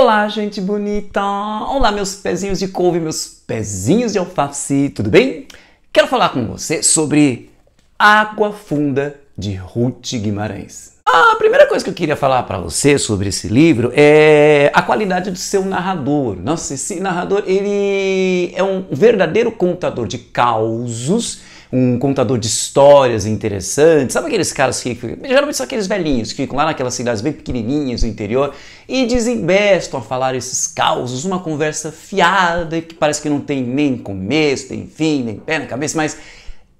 Olá, gente bonita! Olá, meus pezinhos de couve, meus pezinhos de alface, tudo bem? Quero falar com você sobre Água Funda, de Ruth Guimarães. A primeira coisa que eu queria falar para você sobre esse livro é a qualidade do seu narrador. Nossa, esse narrador, ele é um verdadeiro contador de causos, um contador de histórias interessantes. Sabe aqueles caras que geralmente são aqueles velhinhos que ficam lá naquelas cidades bem pequenininhas do interior e desembestam a falar esses causos, uma conversa fiada que parece que não tem nem começo, nem fim, nem pé na cabeça, mas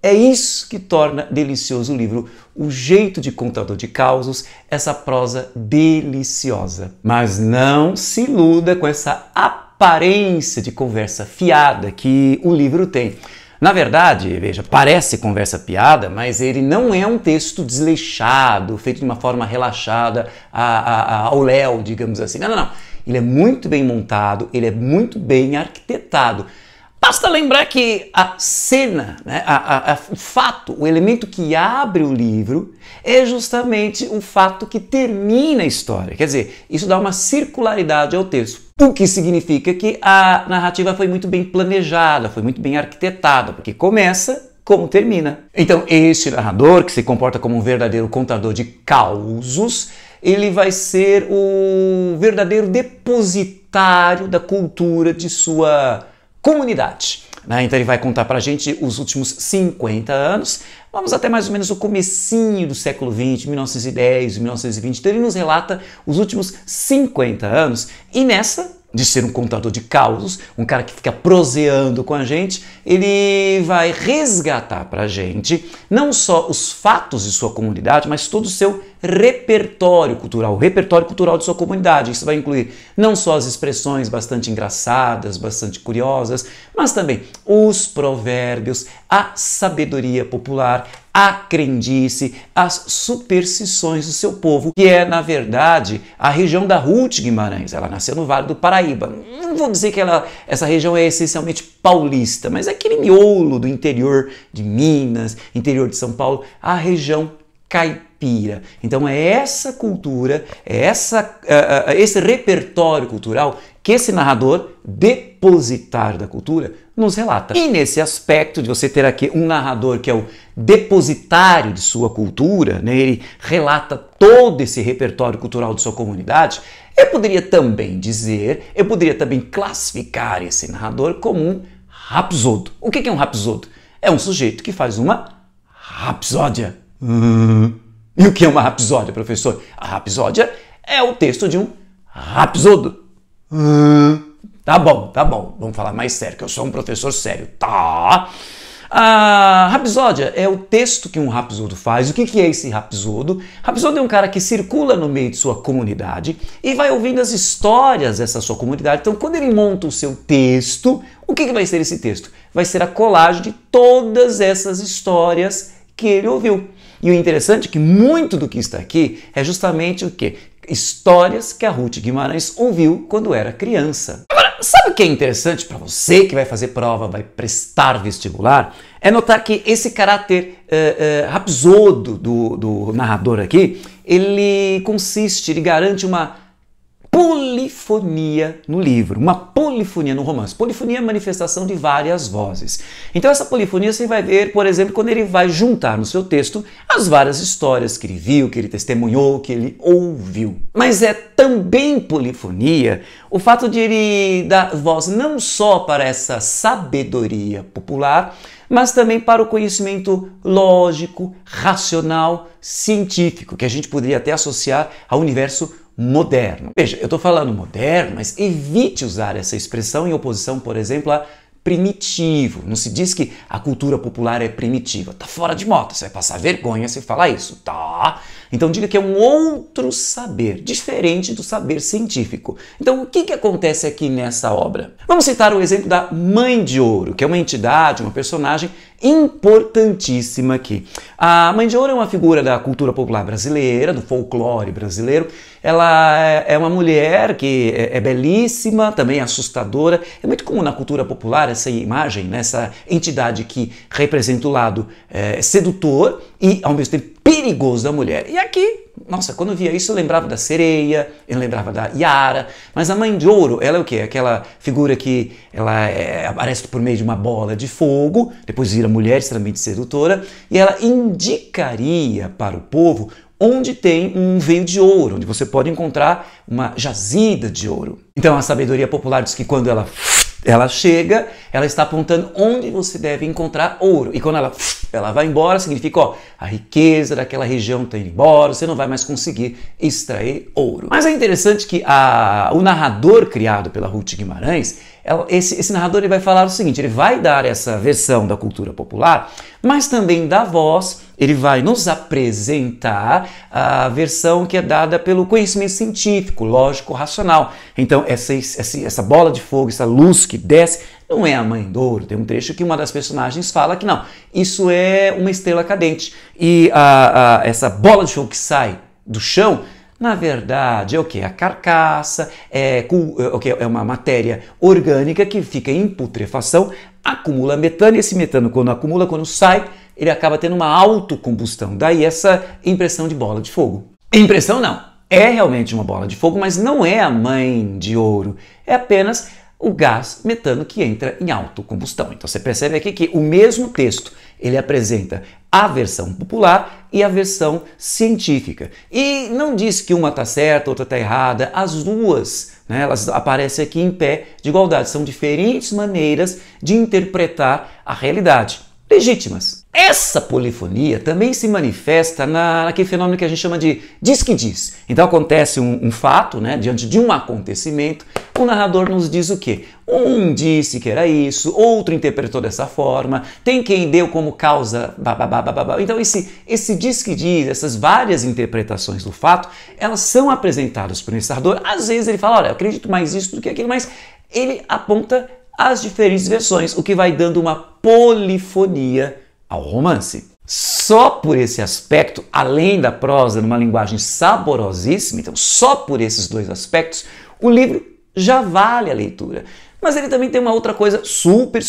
é isso que torna delicioso o livro, o jeito de contador de causos, essa prosa deliciosa. Mas não se iluda com essa aparência de conversa fiada que o livro tem. Na verdade, veja, parece conversa piada, mas ele não é um texto desleixado, feito de uma forma relaxada ao léu, digamos assim. Não. Ele é muito bem montado, ele é muito bem arquitetado. Basta lembrar que a cena, né, o fato, o elemento que abre o livro é justamente o fato que termina a história. Quer dizer, isso dá uma circularidade ao texto, o que significa que a narrativa foi muito bem planejada, foi muito bem arquitetada, porque começa como termina. Então, este narrador, que se comporta como um verdadeiro contador de causos, ele vai ser o verdadeiro depositário da cultura de sua comunidade. Então ele vai contar pra gente os últimos 50 anos, vamos até mais ou menos o comecinho do século XX, 1910, 1920, então ele nos relata os últimos 50 anos e nessa, de ser um contador de causos, um cara que fica proseando com a gente, ele vai resgatar pra gente não só os fatos de sua comunidade, mas todo o seu repertório cultural, o repertório cultural de sua comunidade. Isso vai incluir não só as expressões bastante engraçadas, bastante curiosas, mas também os provérbios, a sabedoria popular, a crendice, as superstições do seu povo, que é, na verdade, a região da Ruth Guimarães. Ela nasceu no Vale do Paraíba. Não vou dizer que essa região é essencialmente paulista, mas é aquele miolo do interior de Minas, interior de São Paulo, a região caipira. Então é essa cultura, é esse repertório cultural que esse narrador, depositário da cultura, nos relata. E nesse aspecto de você ter aqui um narrador que é o depositário de sua cultura, né, ele relata todo esse repertório cultural de sua comunidade, eu poderia também classificar esse narrador como um rapsodo. O que é um rapsodo? É um sujeito que faz uma rapsódia. E o que é uma rapsódia, professor? A rapsódia é o texto de um rapsodo. Tá bom, vamos falar mais sério, que eu sou um professor sério, tá? A rapsódia é o texto que um rapsodo faz. O que é esse rapsodo? Rapsodo é um cara que circula no meio de sua comunidade e vai ouvindo as histórias dessa sua comunidade. Então, quando ele monta o seu texto, o que vai ser esse texto? Vai ser a colagem de todas essas histórias que ele ouviu. E o interessante é que muito do que está aqui é justamente o quê? Histórias que a Ruth Guimarães ouviu quando era criança. Agora, sabe o que é interessante para você que vai fazer prova, vai prestar vestibular? É notar que esse caráter rapsodo do narrador aqui, ele garante uma polifonia no livro, uma polifonia no romance. Polifonia é a manifestação de várias vozes. Então essa polifonia você vai ver, por exemplo, quando ele vai juntar no seu texto as várias histórias que ele viu, que ele testemunhou, que ele ouviu. Mas é também polifonia o fato de ele dar voz não só para essa sabedoria popular, mas também para o conhecimento lógico, racional, científico, que a gente poderia até associar ao universo moderno. Veja, eu estou falando moderno, mas evite usar essa expressão em oposição, por exemplo, a primitivo. Não se diz que a cultura popular é primitiva. Tá fora de moda, você vai passar vergonha se falar isso, tá? Então diga que é um outro saber, diferente do saber científico. Então o que acontece aqui nessa obra? Vamos citar o exemplo da Mãe de Ouro, que é uma entidade, uma personagem importantíssima aqui. A Mãe de Ouro é uma figura da cultura popular brasileira, do folclore brasileiro. Ela é uma mulher que é belíssima, também assustadora. É muito comum na cultura popular essa imagem, né? Essa entidade que representa o lado sedutor e, ao mesmo tempo, perigoso da mulher. E aqui Nossa, quando eu via isso eu lembrava da sereia, eu lembrava da Yara, mas a mãe de ouro, ela é o quê? Aquela figura que ela aparece por meio de uma bola de fogo, depois vira mulher extremamente sedutora, e ela indicaria para o povo onde tem um veio de ouro, onde você pode encontrar uma jazida de ouro. Então a sabedoria popular diz que quando ela chega, ela está apontando onde você deve encontrar ouro. E quando ela vai embora, significa, ó, a riqueza daquela região está indo embora, você não vai mais conseguir extrair ouro. Mas é interessante que o narrador criado pela Ruth Guimarães, esse narrador ele vai falar o seguinte, ele vai dar essa versão da cultura popular, mas também da voz, ele vai nos apresentar a versão que é dada pelo conhecimento científico, lógico, racional. Então, essa bola de fogo, essa luz que desce, não é a mãe do ouro. Tem um trecho que uma das personagens fala que não, isso é uma estrela cadente. E essa bola de fogo que sai do chão, na verdade, é o que? A carcaça, é uma matéria orgânica que fica em putrefação, acumula metano, e esse metano, quando sai, ele acaba tendo uma autocombustão. Daí essa impressão de bola de fogo. Impressão não, é realmente uma bola de fogo, mas não é a mãe de ouro, é apenas o gás metano que entra em autocombustão. Então você percebe aqui que o mesmo texto, ele apresenta a versão popular e a versão científica. E não diz que uma está certa, outra está errada, as duas, né, elas aparecem aqui em pé de igualdade. São diferentes maneiras de interpretar a realidade, legítimas. Essa polifonia também se manifesta naquele fenômeno que a gente chama de diz que diz. Então acontece um fato, né, diante de um acontecimento, o narrador nos diz o quê? Um disse que era isso, outro interpretou dessa forma, tem quem deu como causa, babá. Então esse diz que diz, essas várias interpretações do fato, elas são apresentadas por esse narrador. Às vezes ele fala, olha, eu acredito mais isso do que aquilo, mas ele aponta as diferentes versões, o que vai dando uma polifonia ao romance. Só por esse aspecto, além da prosa numa linguagem saborosíssima, então só por esses dois aspectos, o livro já vale a leitura. Mas ele também tem uma outra coisa super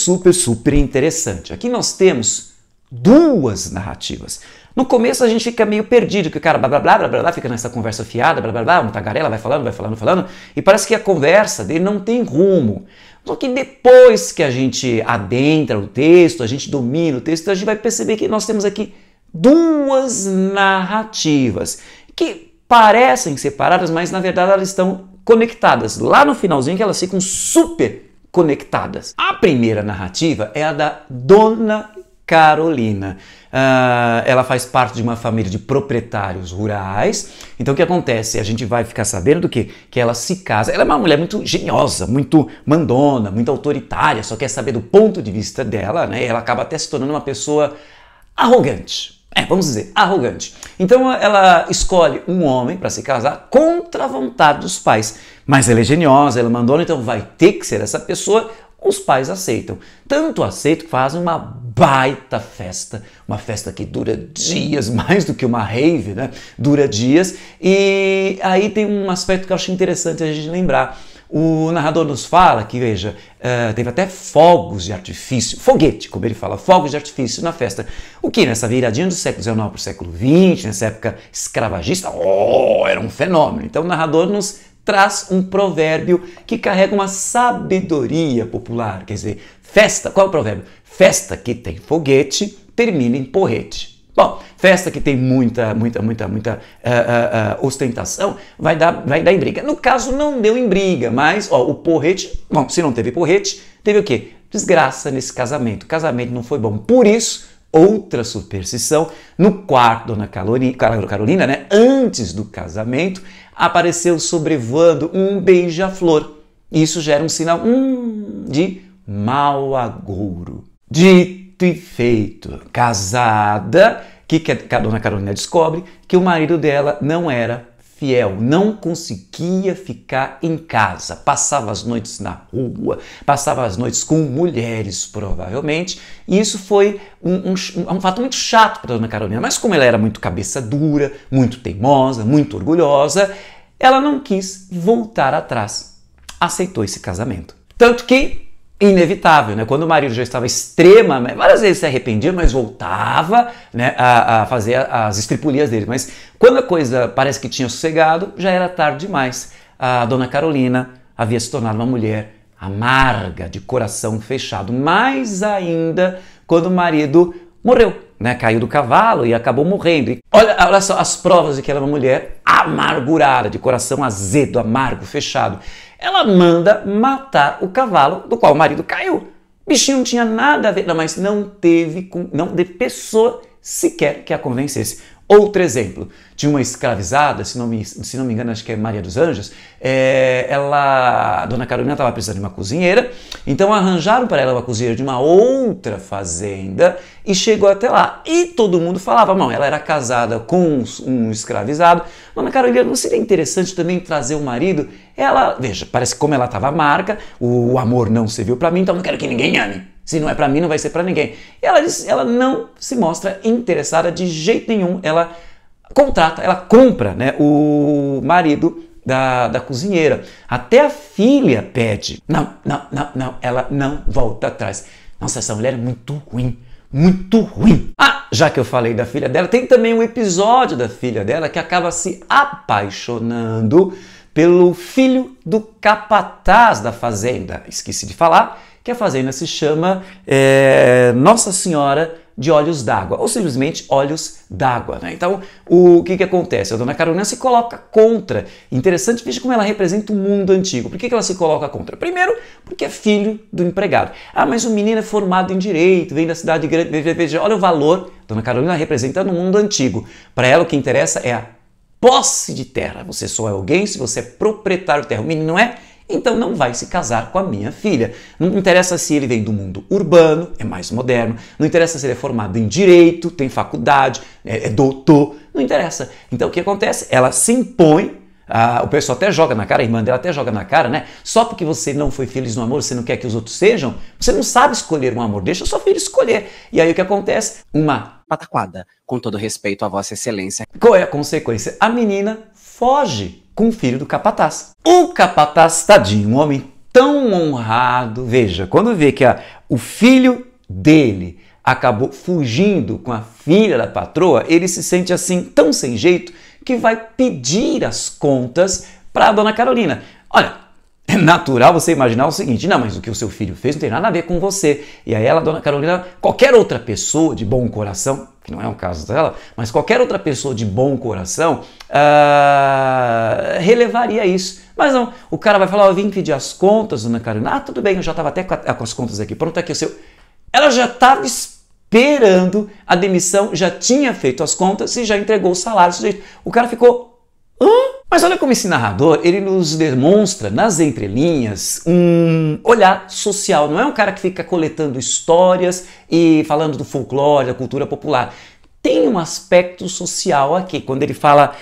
interessante. Aqui nós temos duas narrativas. No começo a gente fica meio perdido, que o cara blá, fica nessa conversa fiada, uma tagarela, vai falando, e parece que a conversa dele não tem rumo. Só que depois que a gente adentra o texto, a gente domina o texto, a gente vai perceber que nós temos aqui duas narrativas que parecem separadas, mas na verdade elas estão conectadas. Lá no finalzinho que elas ficam super conectadas. A primeira narrativa é a da Dona Carolina. Ela faz parte de uma família de proprietários rurais. Então o que acontece? A gente vai ficar sabendo do quê? Que ela se casa. Ela é uma mulher muito geniosa, muito mandona, muito autoritária, só quer saber do ponto de vista dela, né? Ela acaba até se tornando uma pessoa arrogante. Vamos dizer, arrogante. Então ela escolhe um homem para se casar contra a vontade dos pais. Mas ela é geniosa, ela é mandona, então vai ter que ser essa pessoa. Os pais aceitam. Tanto aceitam que fazem uma baita festa. Uma festa que dura dias, mais do que uma rave, né? Dura dias. E aí tem um aspecto que eu acho interessante a gente lembrar. O narrador nos fala que, veja, teve até fogos de artifício, foguete, como ele fala, fogos de artifício na festa. O que nessa viradinha do século XIX para o século XX, nessa época escravagista, era um fenômeno. Então o narrador nos traz um provérbio que carrega uma sabedoria popular. Quer dizer, festa, qual é o provérbio? Festa que tem foguete termina em porrete. Bom, festa que tem muita ostentação vai dar em briga. No caso, não deu em briga, mas o porrete, bom, se não teve porrete, teve o quê? Desgraça nesse casamento. O casamento não foi bom. Por isso, outra superstição, no quarto Dona Carolina, né, antes do casamento, apareceu sobrevoando um beija-flor. Isso gera um sinal de mau agouro. Dito e feito, casada, que a Dona Carolina descobre que o marido dela não era fiel, não conseguia ficar em casa, passava as noites na rua, passava as noites com mulheres, provavelmente, e isso foi um fato muito chato para Dona Carolina, mas como ela era muito cabeça dura, muito teimosa, muito orgulhosa, ela não quis voltar atrás, aceitou esse casamento. Tanto que inevitável, né? Quando o marido já estava extremamente, várias vezes se arrependia, mas voltava, né, a fazer as estripulias dele. Mas quando a coisa parece que tinha sossegado, já era tarde demais. A dona Carolina havia se tornado uma mulher amarga, de coração fechado. Mais ainda quando o marido morreu, né? Caiu do cavalo e acabou morrendo. E olha só as provas de que ela é uma mulher amargurada, de coração azedo, amargo, fechado. Ela manda matar o cavalo do qual o marido caiu. O bichinho não tinha nada a ver, mas não teve pessoa sequer que a convencesse. Outro exemplo, tinha uma escravizada, se não me engano, acho que é Maria dos Anjos, a dona Carolina estava precisando de uma cozinheira, então arranjaram para ela uma cozinheira de uma outra fazenda e chegou até lá. E todo mundo falava, não, ela era casada com um escravizado, dona Carolina, não seria interessante também trazer o marido? Ela, veja, parece que como ela estava amarga, o amor não serviu para mim, então não quero que ninguém ame. Se não é para mim, não vai ser para ninguém. E ela não se mostra interessada de jeito nenhum. Ela compra, né, o marido da cozinheira. Até a filha pede. Não, ela não volta atrás. Nossa, essa mulher é muito ruim. Muito ruim. Ah, já que eu falei da filha dela, tem também um episódio da filha dela que acaba se apaixonando pelo filho do capataz da fazenda. Esqueci de falar que a fazenda se chama Nossa Senhora de Olhos d'Água, ou simplesmente Olhos d'Água, né? Então, o que acontece? A dona Carolina se coloca contra. Interessante, veja como ela representa o mundo antigo. Por que ela se coloca contra? Primeiro, porque é filho do empregado. Ah, mas o menino é formado em Direito, vem da cidade grande. Veja, olha o valor. A dona Carolina representa no mundo antigo. Para ela, o que interessa é a posse de terra. Você só é alguém se você é proprietário de terra. O menino não é? Então não vai se casar com a minha filha. Não interessa se ele vem do mundo urbano, é mais moderno. Não interessa se ele é formado em Direito, tem faculdade, é doutor. Não interessa. Então o que acontece? Ela se impõe. O pessoal até joga na cara, a irmã dela até joga na cara, né? Só porque você não foi feliz no amor, você não quer que os outros sejam, você não sabe escolher um amor, deixa o seu filho escolher. E aí o que acontece? Uma pataquada, com todo respeito à Vossa Excelência. Qual é a consequência? A menina foge com o filho do capataz. O capataz, tadinho, um homem tão honrado, veja, quando vê que o filho dele acabou fugindo com a filha da patroa, ele se sente assim tão sem jeito que vai pedir as contas para a dona Carolina. Olha, é natural você imaginar o seguinte, não, mas o que o seu filho fez não tem nada a ver com você. E aí ela, dona Carolina, qualquer outra pessoa de bom coração, que não é o caso dela, mas qualquer outra pessoa de bom coração relevaria isso. Mas não, o cara vai falar, eu vim pedir as contas, dona Carolina. Ah, tudo bem, eu já estava até com as contas aqui, pronto, aqui o seu. Ela já estava esperando a demissão, já tinha feito as contas e já entregou o salário. O cara ficou... Hã? Mas olha como esse narrador, ele nos demonstra nas entrelinhas um olhar social. Não é um cara que fica coletando histórias e falando do folclore, da cultura popular. Tem um aspecto social aqui. Quando ele fala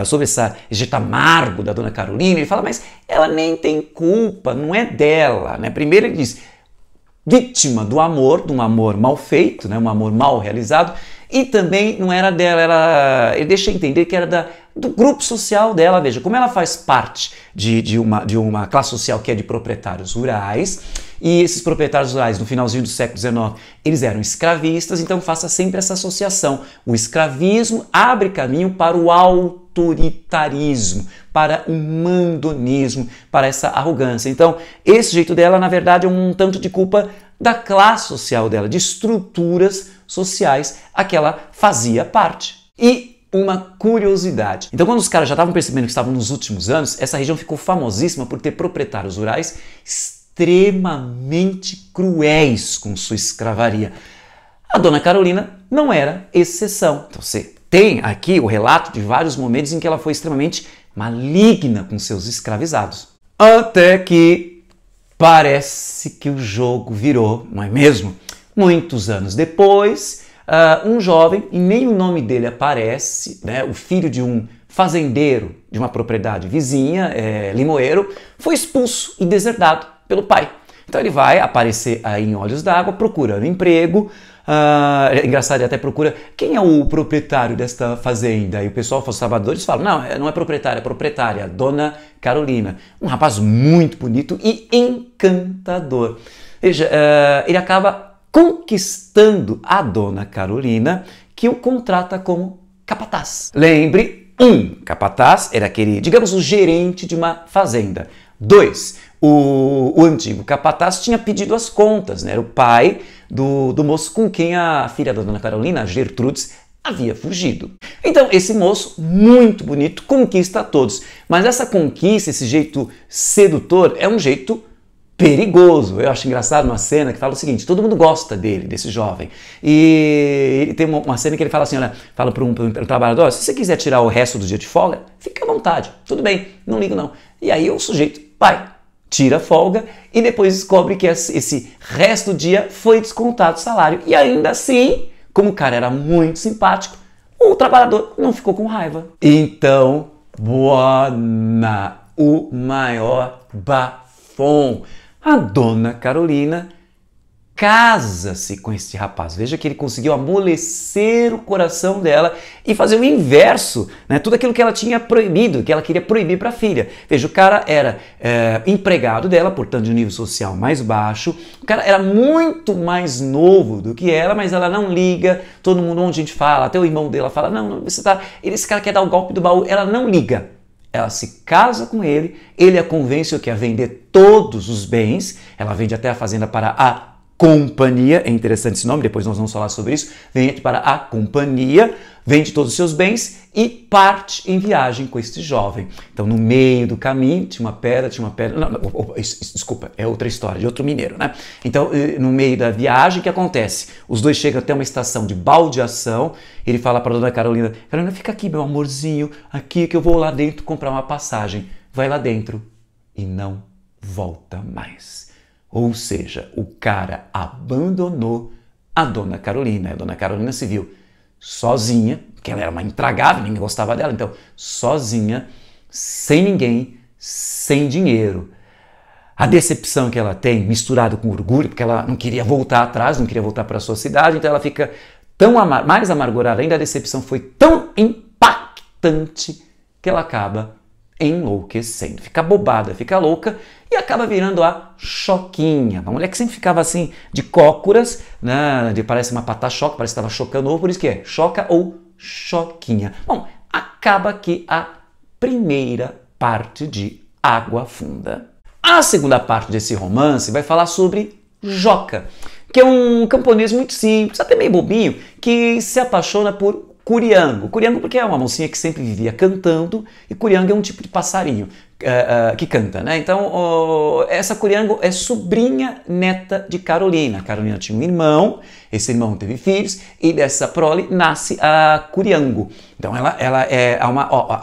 sobre esse jeito amargo da dona Carolina, ele fala, mas ela nem tem culpa, não é dela, né? Primeiro ele diz, vítima do amor, de um amor mal feito, né? Um amor mal realizado, e também não era dela, ele deixa entender que era do grupo social dela. Veja, como ela faz parte de uma classe social que é de proprietários rurais, e esses proprietários rurais, no finalzinho do século XIX, eles eram escravistas, então faça sempre essa associação. O escravismo abre caminho para o autoritarismo, para o mandonismo, para essa arrogância. Então, esse jeito dela, na verdade, é um tanto de culpa da classe social dela, de estruturas sociais a que ela fazia parte. E uma curiosidade. Então, quando os caras já estavam percebendo que estavam nos últimos anos, essa região ficou famosíssima por ter proprietários rurais extremamente cruéis com sua escravaria. A dona Carolina não era exceção. Então, você tem aqui o relato de vários momentos em que ela foi extremamente maligna com seus escravizados. Até que parece que o jogo virou, não é mesmo? Muitos anos depois, um jovem, e nem o nome dele aparece, né, o filho de um fazendeiro de uma propriedade vizinha, limoeiro, foi expulso e deserdado pelo pai. Então ele vai aparecer aí em Olhos d'Água procurando emprego, É engraçado, ele até procura quem é o proprietário desta fazenda. E o pessoal, os salvadores, falam, não é proprietária, é proprietária, Dona Carolina. Um rapaz muito bonito e encantador. Veja, ele acaba conquistando a Dona Carolina, que o contrata como capataz. Lembre, capataz era aquele, digamos, o gerente de uma fazenda. 2, o antigo capataz tinha pedido as contas, né? Era o pai do moço com quem a filha da Dona Carolina, a Gertrudes, havia fugido. Então, esse moço, muito bonito, conquista a todos. Mas essa conquista, esse jeito sedutor, é um jeito perigoso. Eu acho engraçado uma cena que fala o seguinte, todo mundo gosta dele, desse jovem. E ele tem uma cena que ele fala assim, olha, fala para um trabalhador, se você quiser tirar o resto do dia de folga, fica à vontade, tudo bem, não ligo não. E aí o sujeito vai, tira a folga e depois descobre que esse resto do dia foi descontado o salário. E ainda assim, como o cara era muito simpático, o trabalhador não ficou com raiva. Então, buona, o maior bafom. A Dona Carolina casa-se com este rapaz. Veja que ele conseguiu amolecer o coração dela e fazer o inverso, né? Tudo aquilo que ela tinha proibido, que ela queria proibir para a filha. Veja, o cara era empregado dela, portanto de um nível social mais baixo. O cara era muito mais novo do que ela, mas ela não liga. Todo mundo, onde a gente fala, até o irmão dela fala, não, esse cara quer dar o golpe do baú. Ela não liga. Ela se casa com ele, ele a convence que a vender todos os bens, ela vende até a fazenda para a companhia, é interessante esse nome, depois nós vamos falar sobre isso, vende para a companhia, vende todos os seus bens e parte em viagem com este jovem. Então no meio do caminho tinha uma pedra, desculpa, é outra história, de outro mineiro, né? Então no meio da viagem, o que acontece? Os dois chegam até uma estação de baldeação, ele fala para a Dona Carolina, Carolina, fica aqui meu amorzinho, aqui que eu vou lá dentro comprar uma passagem. Vai lá dentro e não volta mais. Ou seja, o cara abandonou a Dona Carolina. A Dona Carolina se viu sozinha, porque ela era uma intragável, ninguém gostava dela, então sozinha, sem ninguém, sem dinheiro. A decepção que ela tem, misturado com orgulho, porque ela não queria voltar atrás, não queria voltar para a sua cidade, então ela fica mais amargurada ainda, a decepção foi tão impactante que ela acaba enlouquecendo, fica bobada, fica louca e acaba virando a Choquinha. Uma mulher que sempre ficava assim de cócoras, né, parece uma pata-choca, parece que estava chocando ovo, por isso que é Choca ou Choquinha. Bom, acaba aqui a primeira parte de Água Funda. A segunda parte desse romance vai falar sobre Joca, que é um camponês muito simples, até meio bobinho, que se apaixona por Curiango. Curiango porque é uma mocinha que sempre vivia cantando, e Curiango é um tipo de passarinho que canta, né? Então, essa Curiango é sobrinha neta de Carolina. Carolina tinha um irmão, esse irmão teve filhos, e dessa prole nasce a Curiango. Então, ela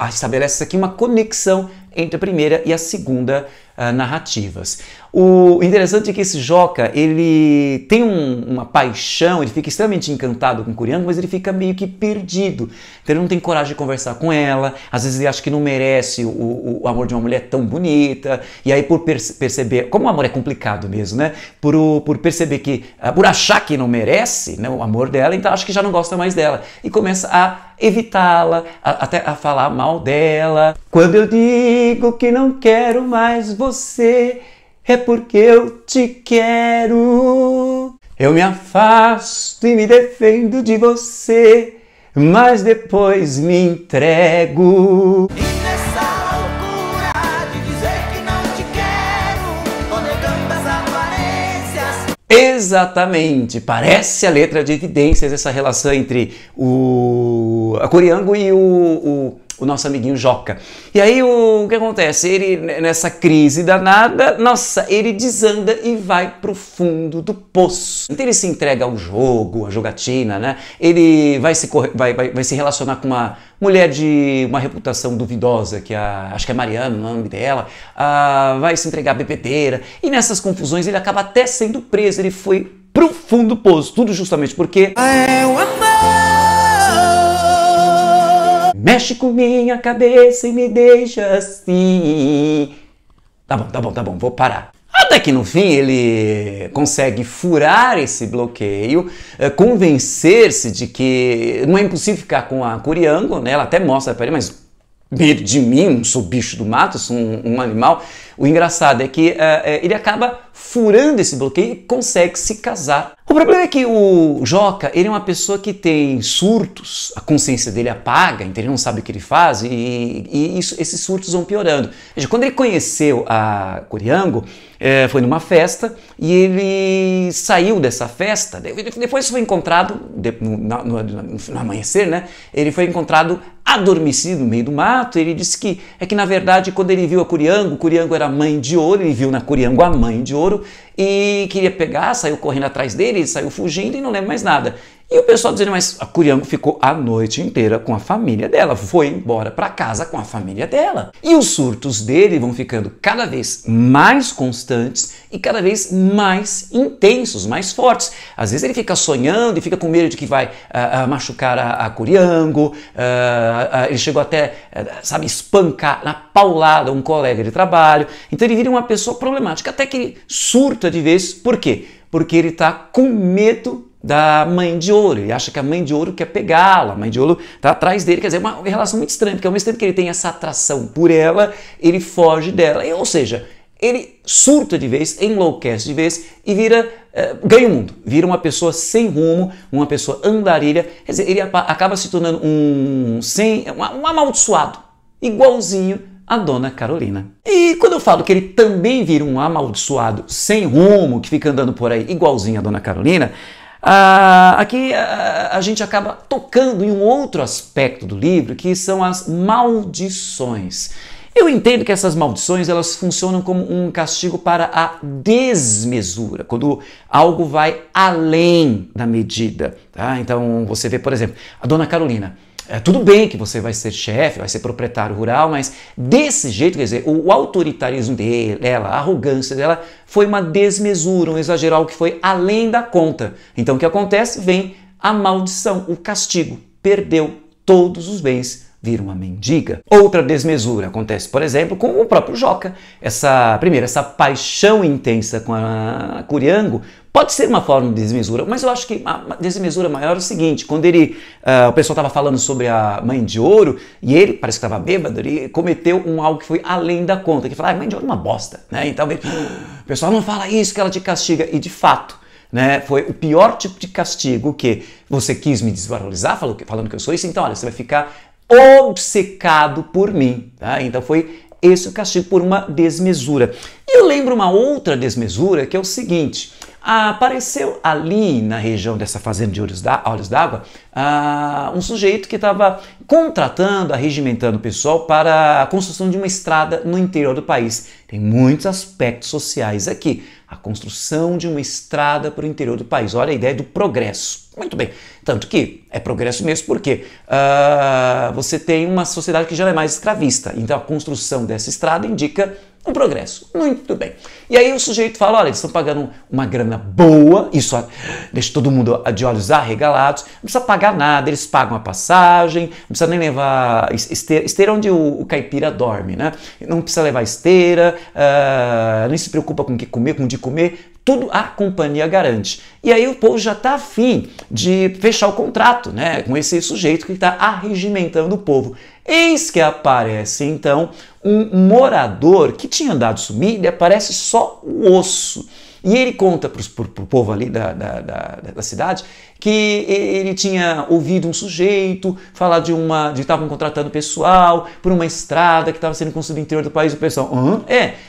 estabelece aqui uma conexão entre a primeira e a segunda narrativas. O interessante é que esse Joca, ele tem uma paixão, ele fica extremamente encantado com Curiango, mas ele fica meio que perdido. Então ele não tem coragem de conversar com ela, às vezes ele acha que não merece o amor de uma mulher tão bonita, e aí por perceber, como o amor é complicado mesmo, né? Por perceber que, por achar que não merece, né, o amor dela, então acha que já não gosta mais dela, e começa a evitá-la, até a falar mal dela. Quando eu digo que não quero mais você, é porque eu te quero. Eu me afasto e me defendo de você, mas depois me entrego. E nessa loucura de dizer que não te quero, tô negando as aparências. Exatamente, parece a letra de Evidências, essa relação entre a Curiango e o nosso amiguinho Joca. E aí o que acontece? Ele, nessa crise danada, nossa, ele desanda e vai pro fundo do poço. Então ele se entrega ao jogo, à jogatina, né? Ele vai se relacionar com uma mulher de uma reputação duvidosa, que acho que é Mariana, o nome dela, vai se entregar à bebedeira, e nessas confusões ele acaba até sendo preso, ele foi pro fundo do poço, tudo justamente porque é o amor. Mexe com minha cabeça e me deixa assim. Tá bom, vou parar. Até que no fim ele consegue furar esse bloqueio, convencer-se de que não é impossível ficar com a Curiango, né? Ela até mostra para ele, mas medo de mim, não sou bicho do mato, sou um animal. O engraçado é que ele acaba furando esse bloqueio e consegue se casar. O problema é que o Joca, ele é uma pessoa que tem surtos, a consciência dele apaga, então ele não sabe o que ele faz e esses surtos vão piorando. Veja, quando ele conheceu a Curiango, foi numa festa e ele saiu dessa festa, depois foi encontrado, no amanhecer, né? Ele foi encontrado adormecido no meio do mato. Ele disse que na verdade quando ele viu a Curiango era mãe de ouro, ele viu na Curiango a mãe de ouro e queria pegar, saiu correndo atrás dele, saiu fugindo e não lembra mais nada. E o pessoal dizendo, mas a Curiango ficou a noite inteira com a família dela, foi embora para casa com a família dela. E os surtos dele vão ficando cada vez mais constantes e cada vez mais intensos, mais fortes. Às vezes ele fica sonhando e fica com medo de que vai machucar a Curiango, ele chegou até, sabe, espancar na paulada um colega de trabalho. Então ele vira uma pessoa problemática, até que ele surta de vez. Por quê? Porque ele está com medo da mãe de ouro, ele acha que a mãe de ouro quer pegá-la, a mãe de ouro está atrás dele, quer dizer, uma relação muito estranha, porque ao mesmo tempo que ele tem essa atração por ela, ele foge dela, ou seja, ele surta de vez, enlouquece de vez e ganha o mundo, vira uma pessoa sem rumo, uma pessoa andarilha, quer dizer, ele acaba se tornando um amaldiçoado, igualzinho a Dona Carolina. E quando eu falo que ele também vira um amaldiçoado sem rumo, que fica andando por aí igualzinho a Dona Carolina, aqui a gente acaba tocando em um outro aspecto do livro, que são as maldições. Eu entendo que essas maldições elas funcionam como um castigo para a desmesura, quando algo vai além da medida. Tá? Então você vê, por exemplo, a Dona Carolina. Tudo bem que você vai ser chefe, vai ser proprietário rural, mas desse jeito, quer dizer, o autoritarismo dela, a arrogância dela foi uma desmesura, um exagero, algo que foi além da conta. Então o que acontece? Vem a maldição, o castigo. Perdeu todos os bens, vira uma mendiga. Outra desmesura acontece, por exemplo, com o próprio Joca. Essa paixão intensa com a Curiango pode ser uma forma de desmesura, mas eu acho que a desmesura maior é o seguinte, quando o pessoal estava falando sobre a mãe de ouro, e ele, parece que estava bêbado, ele cometeu algo que foi além da conta, que falou, mãe de ouro é uma bosta, né? Então, o pessoal não fala isso, que ela te castiga, e de fato, né, foi o pior tipo de castigo que você quis me desvalorizar, falando que eu sou isso, então olha, você vai ficar obcecado por mim, tá? Então foi esse o castigo por uma desmesura. E eu lembro uma outra desmesura que é o seguinte, apareceu ali na região dessa fazenda de Olhos d'Água um sujeito que estava contratando, arregimentando o pessoal para a construção de uma estrada no interior do país. Tem muitos aspectos sociais aqui. A construção de uma estrada para o interior do país. Olha a ideia do progresso. Muito bem. Tanto que é progresso mesmo porque você tem uma sociedade que já é mais escravista. Então a construção dessa estrada indica um progresso. Muito bem. E aí o sujeito fala, olha, eles estão pagando uma grana boa, isso deixa todo mundo de olhos arregalados, não precisa pagar nada, eles pagam a passagem, não precisa nem levar esteira onde o caipira dorme, né? Não precisa levar esteira, nem se preocupa com o que comer, com o de comer, tudo a companhia garante. E aí o povo já está afim de fechar o contrato, né, com esse sujeito que está arregimentando o povo. Eis que aparece então um morador que tinha andado sumido e aparece só o osso. E ele conta para o povo ali da cidade que ele tinha ouvido um sujeito falar de estavam contratando pessoal por uma estrada que estava sendo construída no interior do país. O pessoal,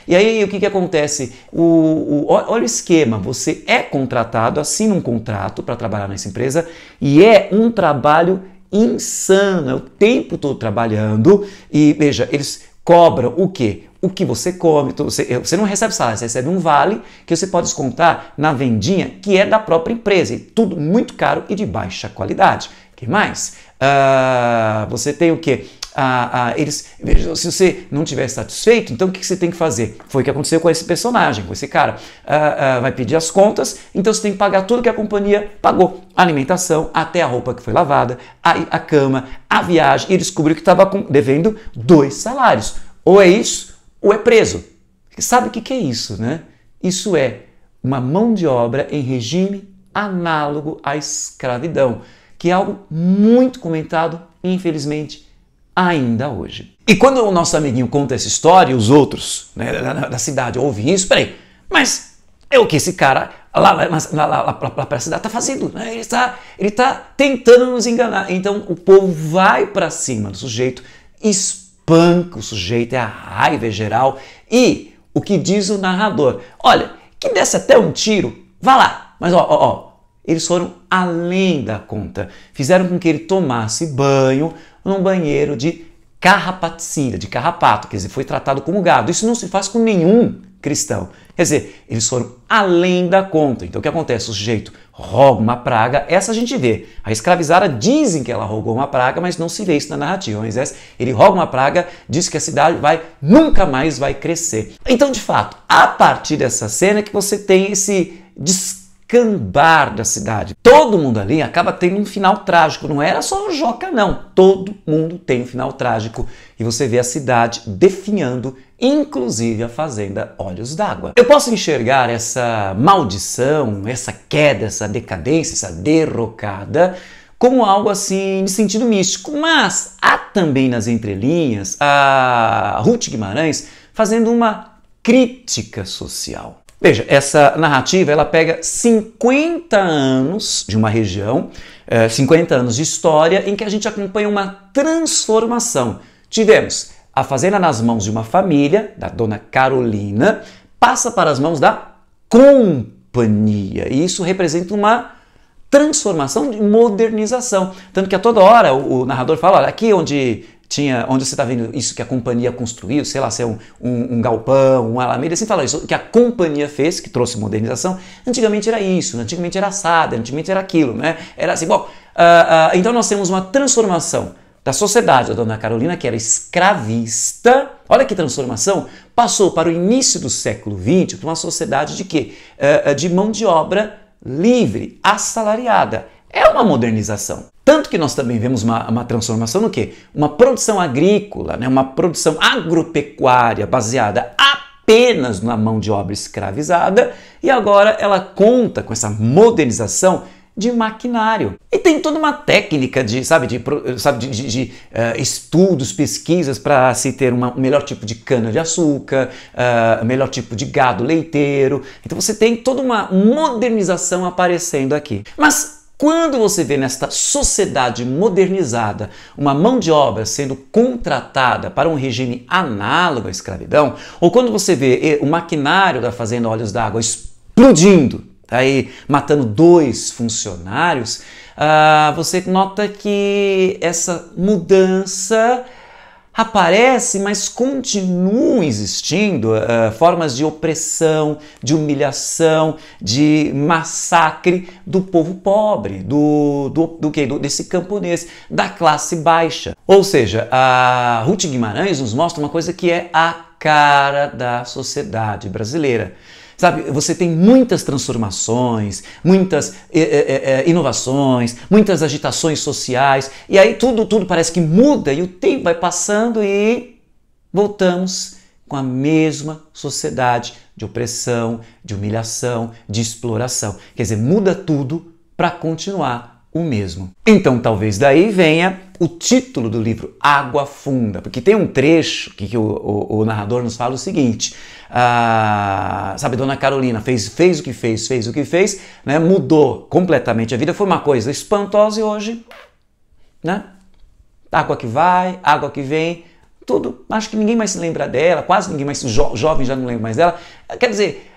E aí o que acontece? Olha o esquema, você é contratado, assina um contrato para trabalhar nessa empresa e é um trabalho insano, é o tempo todo trabalhando e veja, eles cobram o quê? O que você come, você não recebe salário, você recebe um vale que você pode descontar na vendinha que é da própria empresa, e tudo muito caro e de baixa qualidade. O que mais? Você tem o quê? Se você não estiver satisfeito, então o que você tem que fazer? Foi o que aconteceu com esse personagem, com esse cara. Vai pedir as contas, então você tem que pagar tudo que a companhia pagou. A alimentação, até a roupa que foi lavada, a cama, a viagem, e descobriu que estava devendo 2 salários. Ou é isso, ou é preso. Sabe o que é isso, né? Isso é uma mão de obra em regime análogo à escravidão, que é algo muito comentado, infelizmente, ainda hoje. E quando o nosso amiguinho conta essa história e os outros, né, da cidade ouvem isso, peraí, mas é o que esse cara lá para a cidade está fazendo, né? Ele tá tentando nos enganar. Então o povo vai para cima do sujeito, espanca o sujeito, a raiva é geral. E o que diz o narrador? Olha, que desse até um tiro, vá lá. Mas eles foram além da conta. Fizeram com que ele tomasse banho num banheiro de carrapaticida, de carrapato, quer dizer, foi tratado como gado. Isso não se faz com nenhum cristão. Quer dizer, eles foram além da conta. Então o que acontece? O sujeito roga uma praga, essa a gente vê. A escravizada dizem que ela rogou uma praga, mas não se vê isso na narrativa. Moisés, ele roga uma praga, diz que a cidade nunca mais vai crescer. Então, de fato, a partir dessa cena que você tem esse descambar da cidade. Todo mundo ali acaba tendo um final trágico. Não era só o Joca, não. Todo mundo tem um final trágico. E você vê a cidade definhando, inclusive a fazenda Olhos d'Água. Eu posso enxergar essa maldição, essa queda, essa decadência, essa derrocada, como algo assim de sentido místico. Mas há também nas entrelinhas a Ruth Guimarães fazendo uma crítica social. Veja, essa narrativa ela pega 50 anos de uma região, 50 anos de história em que a gente acompanha uma transformação. Tivemos a fazenda nas mãos de uma família, da dona Carolina, passa para as mãos da companhia. E isso representa uma transformação de modernização. Tanto que a toda hora o narrador fala, olha, aqui onde você está vendo isso que a companhia construiu, sei lá, se é um galpão, um alameda, assim fala isso, que a companhia fez, que trouxe modernização, antigamente era isso, antigamente era assada, antigamente era aquilo, né? Era assim, bom, então nós temos uma transformação da sociedade da dona Carolina, que era escravista, olha que transformação, passou para o início do século XX para uma sociedade de quê? De mão de obra livre, assalariada. É uma modernização. Tanto que nós também vemos uma transformação no quê? Uma produção agrícola, né? Uma produção agropecuária baseada apenas na mão de obra escravizada, e agora ela conta com essa modernização de maquinário. E tem toda uma técnica de estudos, pesquisas para se ter um melhor tipo de cana-de-açúcar, melhor tipo de gado leiteiro. Então você tem toda uma modernização aparecendo aqui. Mas quando você vê nesta sociedade modernizada uma mão de obra sendo contratada para um regime análogo à escravidão, ou quando você vê o maquinário da fazenda Olhos d'Água explodindo, aí matando 2 funcionários, você nota que essa mudança aparece, mas continuam existindo formas de opressão, de humilhação, de massacre do povo pobre, desse camponês, da classe baixa. Ou seja, a Ruth Guimarães nos mostra uma coisa que é a cara da sociedade brasileira. Sabe, você tem muitas transformações, muitas inovações, muitas agitações sociais, e aí tudo parece que muda e o tempo vai passando e voltamos com a mesma sociedade de opressão, de humilhação, de exploração. Quer dizer, muda tudo para continuar o mesmo. Então talvez daí venha o título do livro, Água Funda, porque tem um trecho que o narrador nos fala o seguinte, sabe, Dona Carolina fez o que fez, né, mudou completamente a vida, foi uma coisa espantosa e hoje, né, água que vai, água que vem, tudo, acho que ninguém mais se lembra dela, quase ninguém mais, jovem já não lembra mais dela, quer dizer,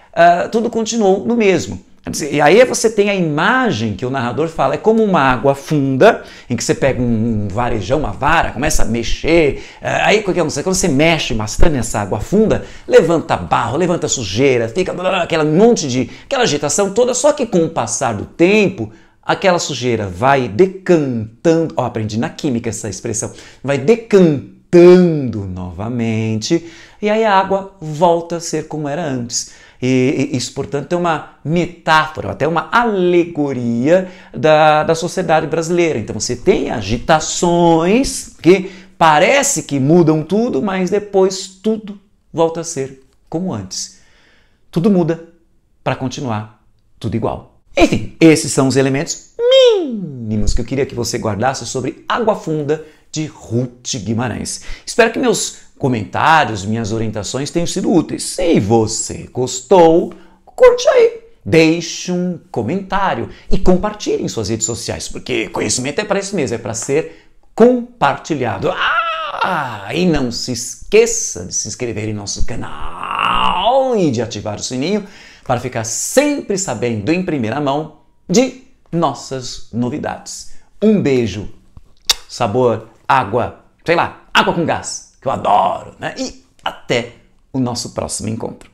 tudo continuou no mesmo. E aí você tem a imagem que o narrador fala, é como uma água funda, em que você pega um varejão, uma vara, começa a mexer, aí quando você mexe bastante nessa água funda, levanta barro, levanta sujeira, fica aquela agitação toda, só que com o passar do tempo, aquela sujeira vai decantando, aprendi na química essa expressão, vai decantando novamente, e aí a água volta a ser como era antes. E isso, portanto, é uma metáfora, até uma alegoria da sociedade brasileira. Então você tem agitações que parece que mudam tudo, mas depois tudo volta a ser como antes. Tudo muda, para continuar tudo igual. Enfim, esses são os elementos mínimos que eu queria que você guardasse sobre Água Funda de Ruth Guimarães. Espero que meus comentários, minhas orientações tenham sido úteis. Se você gostou, curte aí, deixe um comentário e compartilhe em suas redes sociais, porque conhecimento é para isso mesmo, é para ser compartilhado. E não se esqueça de se inscrever em nosso canal e de ativar o sininho para ficar sempre sabendo em primeira mão de nossas novidades. Um beijo, sabor, água, sei lá, água com gás, que eu adoro, né? E até o nosso próximo encontro.